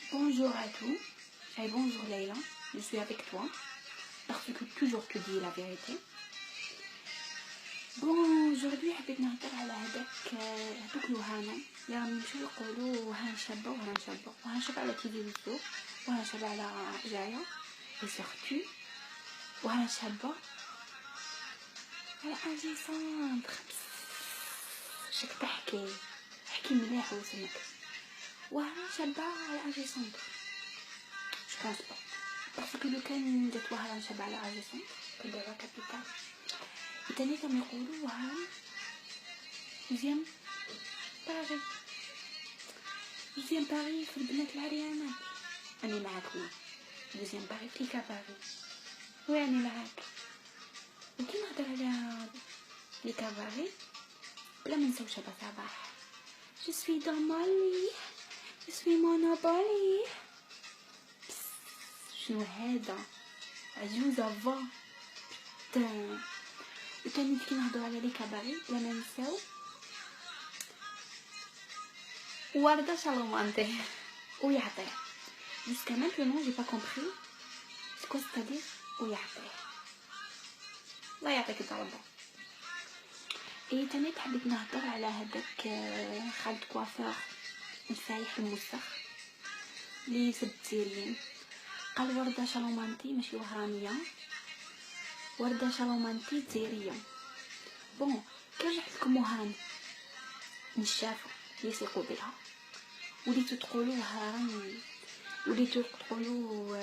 Bonjour à tous, et bonjour Leila, je suis avec toi, parce que toujours tu dis la vérité. Bon, aujourd'hui حبيت نهضر على هذوك الوهانة اللي راهم يمشيو يقولوا وهان شابة وهان شابة وهان شابة على تيفي بالسوق وهان شابة على جاية وسيرتو وهان شابة على اجي صندخ. شك تحكي حكي مليح وسمك وهان شابة على اجي صندخ. Je pense pas. Parce que لو كان جات وهان شابة على اجي صندخ كديرها كابيتال التاني كانوا يقولوا وهان دوزيام باري في البنات العريانات. أنا معاك وين دوزيام باري في كاباري ويعني معاك. وكي نهضر على لي كاباري بلا ما نساو شابة صباح جو سوي دون مالي جو سوي مونوبولي. شنو هذا عجوزة فا بتان. وتاني كي نهضر على لي كاباري بلا ما نساو وردة شالومانتي ويعطيه. Jusqu'à maintenant, j'ai pas compris c'est quoi c'est-à-dire ويعطيه. الله يعطيك الضربة. اي تاني حبيت نهضر على هذاك خالد كوافير الفايح الموسخ اللي سب الجزائريين. قال وردة شالومانتي ماشي وهرانية، وردة شالومانتي جزائرية. بون كي رجعت لكم وهان نشافوا يثقوا بها وليتو تقولوا وهران وليتو تقولوا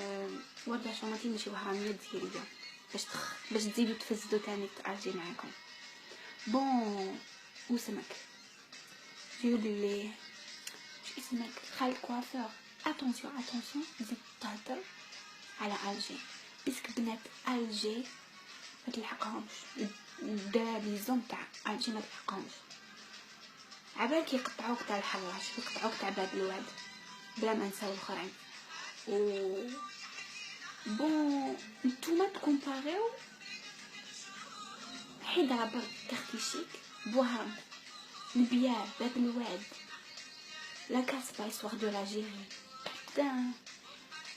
وردة شالومانتي ماشي وهرانية جزائرية باش تزيدوا تفزدوا تاني تعالجي معاكم. بون وسمك جيو بلي شو اسمك خالد كوافير. اتونسيون زيد تهدر على الجي باسكو بنات الجي ما تلحقهمش الدراري لي زون تاع الجي ما تلحقهمش. عبالك يقطعوك تاع الحراش يقطعوك تاع باب الواد بلا ما نساو الاخرين. و بون نتوما تكومباريو حيدرا برك كارتيشيك بوهران البيار باب الواد لا كاسبا histoire de l'Algérie putain.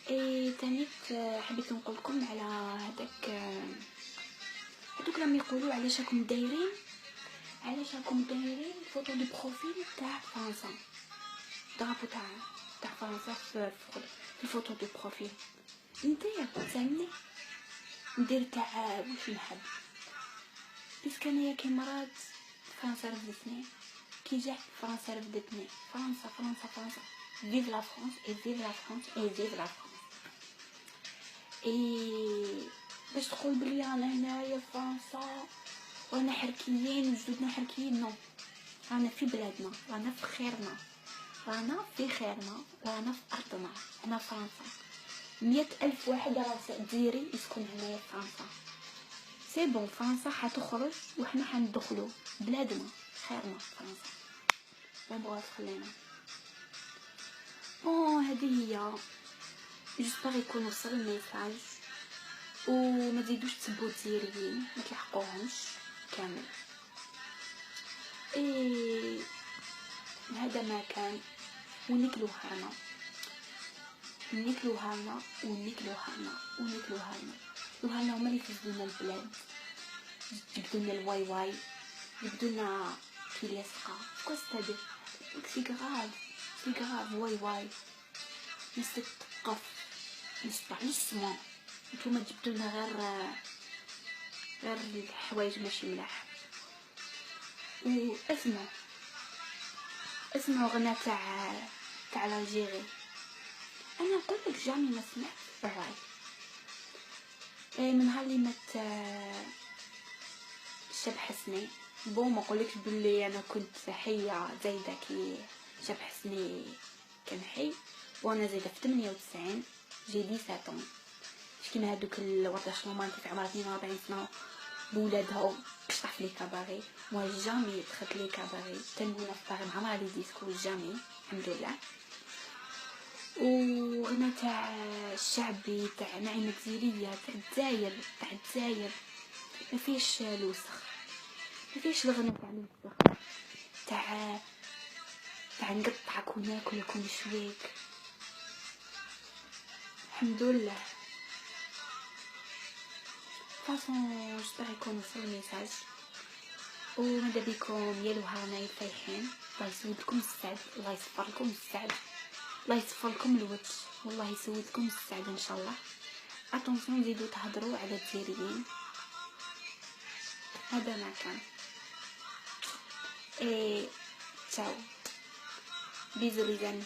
اي تانيت حبيت نقول لكم على هذوك راهم يقولوا علاش راكم دايرين فوتو دو بروفيل تاع فرنسا درابو تاع فرنسا في الفوتو دو بروفيل. ندير تسالني ندير تاع واش نحب باسكو انايا كي مرات فرنسا رفدتني كي جات فرنسا رفدتني. فرنسا vive la France et vive la France et vive la France. اي باش تقول بلي انا هنايا فرنسا وانا حركيين وجدودنا حركيين نو. رانا في بلادنا رانا في خيرنا رانا في ارضنا هنا فرنسا. 100,000 واحد راه جزائري يسكن هنايا في فرنسا. سي بون فرنسا حتخرج وحنا حندخلو بلادنا خيرنا فرنسا. بون بغاو خلينا بون هذه هي. جيسبر يكون وصل الميساج وما تزيدوش تسبوا الجزائريين ما تلحقوهمش كامل. اي هذا ما كان ونكلو هانا وهانا هما اللي يفسدونا البلاد يبدونا الواي يبدونا كيليسقا كوستادي سي غراف واي نستقف نسمع نسمع. نتوما جبتونا غير الحوايج ماشي ملاح. اسمعوا غنى تاع الجيري. انا نقول لك جامي ما سمعت الراي من نهار اللي مات شاب حسني. بون ما نقولكش بلي انا كنت حيه زايده كي شاب حسني كان حي وانا زايده في 98 جي 17 مش كيما هادوك الوردة شالومانتي في عمرها 42 سنه بولادها باش تحف لي كاباري. موا جامي دخلت لي كاباري تنبونا في باري مع لي ديسكو جامي الحمد لله. وغنى تاع الشعبي تاع نعيمة جزيرية تاع الجزائر ما فيش الوسخ ما فيش الغنى تاع الوسخ تاع نقطعك وناكل يكون شويك الحمد لله. فاصون جبر يكون وصل الميساج، وماذا بكم يا الوهرنا الفايحين. الله يسودكم السعد، الله يصفر لكم السعد، الله يصفر لكم الوجه، والله يسودكم السعد ان شاء الله. اتونسيون زيدوا تهضروا على الجزائريين. هذا ما كان. تشاو، بيزو لي زاني.